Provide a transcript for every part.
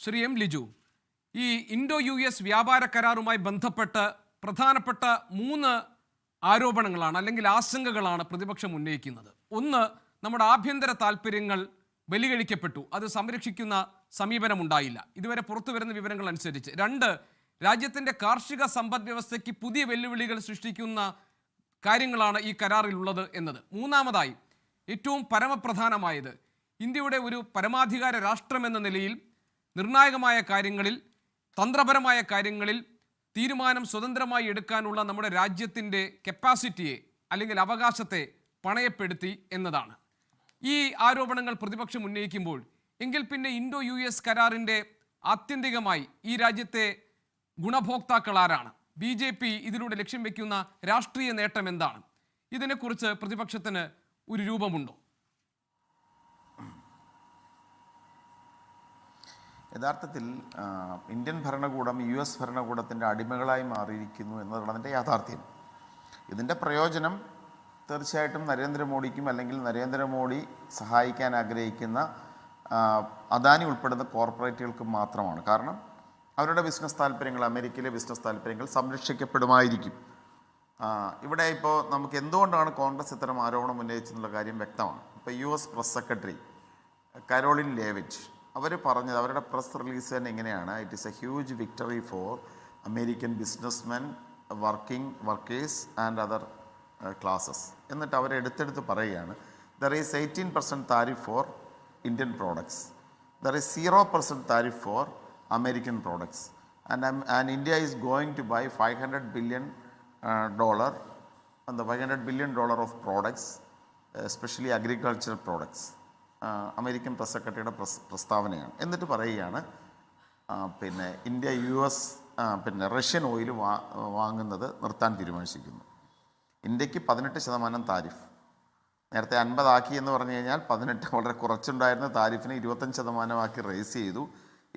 Shri M Liju, ഈ Indo U S വ്യാപാര കരാറുമായി ബന്ധപ്പെട്ട് പ്രധാനപ്പെട്ട 3 ആരോപണങ്ങളാണ് അല്ലെങ്കിൽ ആശങ്കകളാണ് പ്രതിപക്ഷം ഉന്നയിക്കുന്നത്. ഒന്ന്, നമ്മുടെ ആഭ്യന്തര താല്പര്യങ്ങൾ ബലികഴിക്കപ്പെട്ടു, അത് സംരക്ഷിക്കുന്ന സമീപനമുണ്ടായില്ല ഇതുവരെ പുറത്തു വരുന്ന വിവരങ്ങൾ അനുസരിച്ച്. 2, രാജ്യത്തിൻ്റെ കാർഷിക സമ്പദ് വ്യവസ്ഥയ്ക്ക് പുതിയ വെല്ലുവിളികൾ സൃഷ്ടിക്കുന്ന കാര്യങ്ങളാണ് ഈ കരാറിലുള്ളത് എന്നത്. മൂന്നാമതായി, ഏറ്റവും പരമപ്രധാനമായത്, ഇന്ത്യയുടെ ഒരു പരമാധികാര രാഷ്ട്രമെന്ന നിലയിൽ നിർണായകമായ കാര്യങ്ങളിൽ, തന്ത്രപരമായ കാര്യങ്ങളിൽ തീരുമാനം സ്വതന്ത്രമായി എടുക്കാനുള്ള നമ്മുടെ രാജ്യത്തിൻ്റെ കപ്പാസിറ്റിയെ അല്ലെങ്കിൽ അവകാശത്തെ പണയപ്പെടുത്തി എന്നതാണ്. ഈ ആരോപണങ്ങൾ പ്രതിപക്ഷം ഉന്നയിക്കുമ്പോൾ എങ്കിൽ പിന്നെ ഇൻഡോ യു എസ് കരാറിൻ്റെ ആത്യന്തികമായി ഈ രാജ്യത്തെ ഗുണഭോക്താക്കൾ ആരാണ്? BJP ഇതിലൂടെ ലക്ഷ്യം വയ്ക്കുന്ന രാഷ്ട്രീയ നേട്ടം എന്താണ്? ഇതിനെക്കുറിച്ച് പ്രതിപക്ഷത്തിന് ഒരു രൂപമുണ്ടോ? യഥാർത്ഥത്തിൽ ഇന്ത്യൻ ഭരണകൂടം US ഭരണകൂടത്തിൻ്റെ അടിമകളായി മാറിയിരിക്കുന്നു എന്നതാണ് അതിൻ്റെ യാഥാർത്ഥ്യം. ഇതിൻ്റെ പ്രയോജനം തീർച്ചയായിട്ടും നരേന്ദ്രമോദിക്കും അല്ലെങ്കിൽ നരേന്ദ്രമോദി സഹായിക്കാൻ ആഗ്രഹിക്കുന്ന അദാനി ഉൾപ്പെടുന്ന കോർപ്പറേറ്റുകൾക്കും മാത്രമാണ്. കാരണം അവരുടെ ബിസിനസ് താല്പര്യങ്ങൾ, അമേരിക്കയിലെ ബിസിനസ് താല്പര്യങ്ങൾ സംരക്ഷിക്കപ്പെടുമായിരിക്കും. ഇവിടെ ഇപ്പോൾ നമുക്ക് എന്തുകൊണ്ടാണ് കോൺഗ്രസ് ഇത്തരം ആരോപണം ഉന്നയിച്ചെന്നുള്ള കാര്യം വ്യക്തമാണ്. ഇപ്പോൾ US press secretary Karoline Leavitt അവർ പറഞ്ഞത്, അവരുടെ പ്രസ് റിലീസ് തന്നെ ഇങ്ങനെയാണ്: it is a huge victory for American businessmen, workers and other classes. എന്നിട്ട് അവരെടുത്തെടുത്ത് പറയുകയാണ്, there is 18% tariff for Indian products, there is 0% tariff for American products, and India is going to buy $500 billion and the $500 billion of products, especially agricultural products. American press സെക്രട്ടറിയുടെ പ്രസ്താവനയാണ്. എന്നിട്ട് പറയുകയാണ്, പിന്നെ India US Russian oil വാങ്ങുന്നത് നിർത്താൻ തീരുമാനിച്ചിരിക്കുന്നു. ഇന്ത്യക്ക് 18% tariff, നേരത്തെ 50 ആക്കി എന്ന് പറഞ്ഞു കഴിഞ്ഞാൽ 18 വളരെ കുറച്ചുണ്ടായിരുന്ന താരിഫിനെ 25% റേസ് ചെയ്തു.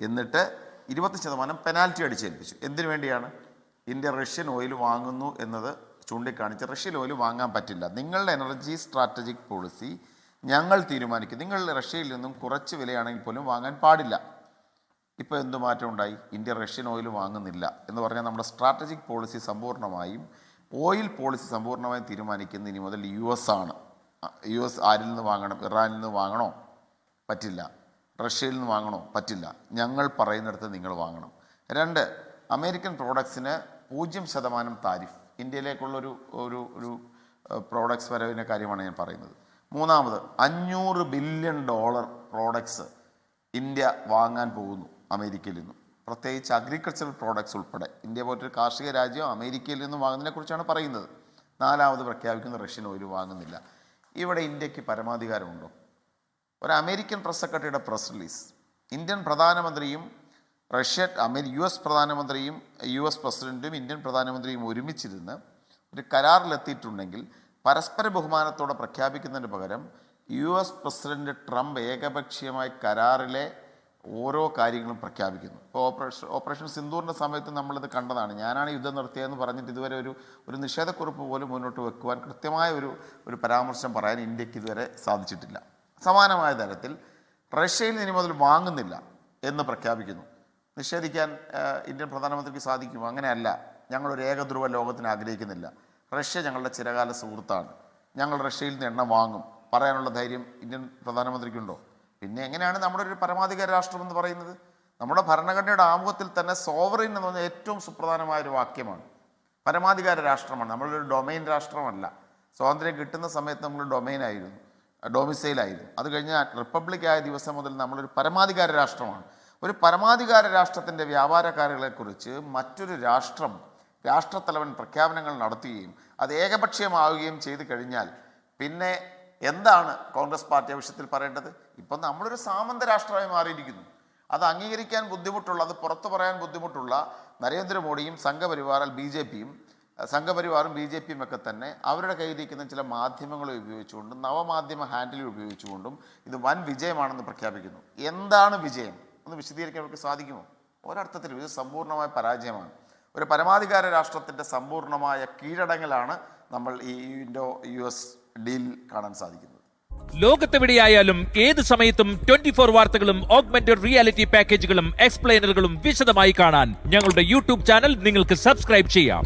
എന്നിട്ട് 20% പെനാൽറ്റി അടിച്ചേൽപ്പിച്ചു. എന്തിനു വേണ്ടിയാണ്? ഇന്ത്യ റഷ്യൻ ഓയിൽ വാങ്ങുന്നു എന്നത് ചൂണ്ടിക്കാണിച്ച് റഷ്യൻ ഓയിൽ വാങ്ങാൻ പറ്റില്ല, നിങ്ങളുടെ എനർജി സ്ട്രാറ്റജിക് പോളിസി ഞങ്ങൾ തീരുമാനിക്കും, നിങ്ങൾ റഷ്യയിൽ നിന്നും കുറച്ച് വിലയാണെങ്കിൽ പോലും വാങ്ങാൻ പാടില്ല. ഇപ്പോൾ എന്ത് മാറ്റം ഉണ്ടായി? ഇന്ത്യ റഷ്യൻ ഓയിൽ വാങ്ങുന്നില്ല എന്ന് പറഞ്ഞാൽ നമ്മുടെ സ്ട്രാറ്റജിക് പോളിസി സമ്പൂർണ്ണമായും, ഓയിൽ പോളിസി സമ്പൂർണ്ണമായും തീരുമാനിക്കുന്നത് ഇനി മുതൽ US ആണ്. US ആരിൽ നിന്ന് വാങ്ങണം? ഇറാനിൽ നിന്ന് വാങ്ങണോ? പറ്റില്ല. റഷ്യയിൽ നിന്ന് വാങ്ങണോ? പറ്റില്ല. ഞങ്ങൾ പറയുന്നിടത്ത് നിങ്ങൾ വാങ്ങണം. 2, അമേരിക്കൻ പ്രോഡക്ട്സിന് 0% താരിഫ്, ഇന്ത്യയിലേക്കുള്ളൊരു ഒരു പ്രോഡക്ട്സ് വരവിൻ്റെ കാര്യമാണ് ഞാൻ പറയുന്നത്. മൂന്നാമത്, $500 ബില്യൺ പ്രോഡക്ട്സ് ഇന്ത്യ വാങ്ങാൻ പോകുന്നു അമേരിക്കയിൽ നിന്നും, പ്രത്യേകിച്ച് അഗ്രികൾച്ചറൽ പ്രോഡക്ട്സ് ഉൾപ്പെടെ. ഇന്ത്യ പോലൊരു കാർഷിക രാജ്യം അമേരിക്കയിൽ നിന്നും വാങ്ങുന്നതിനെക്കുറിച്ചാണ് പറയുന്നത്. 4ാമത് പ്രഖ്യാപിക്കുന്ന റഷ്യൻ ഓയിൽ വാങ്ങുന്നില്ല. ഇവിടെ ഇന്ത്യക്ക് പരമാധികാരമുണ്ടോ? ഒരു അമേരിക്കൻ പ്രസ് സെക്രട്ടറിയുടെ പ്രസ് റിലീസ്, ഇന്ത്യൻ പ്രധാനമന്ത്രിയും US പ്രധാനമന്ത്രിയും US പ്രസിഡൻറ്റും ഇന്ത്യൻ പ്രധാനമന്ത്രിയും ഒരുമിച്ചിരുന്ന് ഒരു കരാറിലെത്തിയിട്ടുണ്ടെങ്കിൽ പരസ്പര ബഹുമാനത്തോടെ പ്രഖ്യാപിക്കുന്നതിന് പകരം US പ്രസിഡന്റ് ട്രംപ് ഏകപക്ഷീയമായി കരാറിലെ ഓരോ കാര്യങ്ങളും പ്രഖ്യാപിക്കുന്നു. ഇപ്പോൾ ഓപ്പറേഷൻ സിന്ദൂറിൻ്റെ സമയത്ത് നമ്മളിത് കണ്ടതാണ്. ഞാനാണ് യുദ്ധം നിർത്തിയതെന്ന് പറഞ്ഞിട്ട് ഇതുവരെ ഒരു നിഷേധക്കുറിപ്പ് പോലും മുന്നോട്ട് വെക്കുവാൻ, കൃത്യമായ ഒരു പരാമർശം പറയാൻ ഇന്ത്യക്ക് ഇതുവരെ സാധിച്ചിട്ടില്ല. സമാനമായ തരത്തിൽ റഷ്യയിൽ ഇനി മുതൽ വാങ്ങുന്നില്ല എന്ന് പ്രഖ്യാപിക്കുന്നു. നിഷേധിക്കാൻ ഇന്ത്യൻ പ്രധാനമന്ത്രിക്ക് സാധിക്കുമോ? അങ്ങനെയല്ല. ഞങ്ങളൊരു ഏകധ്രുവ ലോകത്തിന് ആഗ്രഹിക്കുന്നില്ല, റഷ്യ ഞങ്ങളുടെ ചിരകാല സുഹൃത്താണ്, ഞങ്ങൾ റഷ്യയിൽ നിന്ന് എണ്ണ വാങ്ങും പറയാനുള്ള ധൈര്യം ഇന്ത്യൻ പ്രധാനമന്ത്രിക്കുണ്ടോ? പിന്നെ എങ്ങനെയാണ് നമ്മുടെ ഒരു പരമാധികാര രാഷ്ട്രമെന്ന് പറയുന്നത്? നമ്മുടെ ഭരണഘടനയുടെ ആമുഖത്തിൽ തന്നെ സോവറിൻ എന്ന് പറഞ്ഞാൽ ഏറ്റവും സുപ്രധാനമായൊരു വാക്യമാണ്. പരമാധികാര രാഷ്ട്രമാണ്, നമ്മളൊരു ഡൊമൈൻ രാഷ്ട്രമല്ല. സ്വാതന്ത്ര്യം കിട്ടുന്ന സമയത്ത് നമ്മൾ ഡൊമിസൈലായിരുന്നു. അത് കഴിഞ്ഞ് റിപ്പബ്ലിക് ആയ ദിവസം മുതൽ നമ്മളൊരു പരമാധികാര രാഷ്ട്രമാണ്. ഒരു പരമാധികാര രാഷ്ട്രത്തിൻ്റെ വ്യാപാര കാര്യങ്ങളെക്കുറിച്ച് മറ്റൊരു രാഷ്ട്രത്തലവൻ പ്രഖ്യാപനങ്ങൾ നടത്തുകയും അത് ഏകപക്ഷീയമാവുകയും ചെയ്തു കഴിഞ്ഞാൽ പിന്നെ എന്താണ് കോൺഗ്രസ് പാർട്ടി ആ വിഷയത്തിൽ പറയേണ്ടത്? ഇപ്പം നമ്മളൊരു സാമന്ത രാഷ്ട്രമായി മാറിയിരിക്കുന്നു. അത് അംഗീകരിക്കാൻ ബുദ്ധിമുട്ടുള്ള, അത് പുറത്തു പറയാൻ ബുദ്ധിമുട്ടുള്ള നരേന്ദ്രമോദിയും സംഘപരിവാറും BJPയും ഒക്കെ തന്നെ അവരുടെ കയ്യിലിരിക്കുന്ന ചില മാധ്യമങ്ങളെ ഉപയോഗിച്ചുകൊണ്ടും നവമാധ്യമ ഹാൻഡിലുകൾ ഉപയോഗിച്ചുകൊണ്ടും ഇത് വൻ വിജയമാണെന്ന് പ്രഖ്യാപിക്കുന്നു. എന്താണ് വിജയം എന്ന് വിശദീകരിക്കാൻ അവർക്ക് സാധിക്കുമോ? ഒരർത്ഥത്തിലും ഇത് സമ്പൂർണ്ണമായ പരാജയമാണ്. ഒരു പരമാധികാര രാഷ്ട്രത്തിൻ്റെ സമ്പൂർണ്ണമായ കീഴടങ്ങലാണ് നമ്മൾ ഈ ഇൻഡോ US ഡീൽ കാണാൻ സാധിക്കുന്നത്. ലോകത്തെവിടെയായാലും ഏത് സമയത്തും 24 വാർത്തകളും ഓഗ്മെന്റഡ് റിയാലിറ്റി പാക്കേജുകളും എക്സ്പ്ലെയിനറുകളും വിശദമായി കാണാൻ ഞങ്ങളുടെ യൂട്യൂബ് ചാനൽ നിങ്ങൾക്ക് സബ്സ്ക്രൈബ് ചെയ്യാം.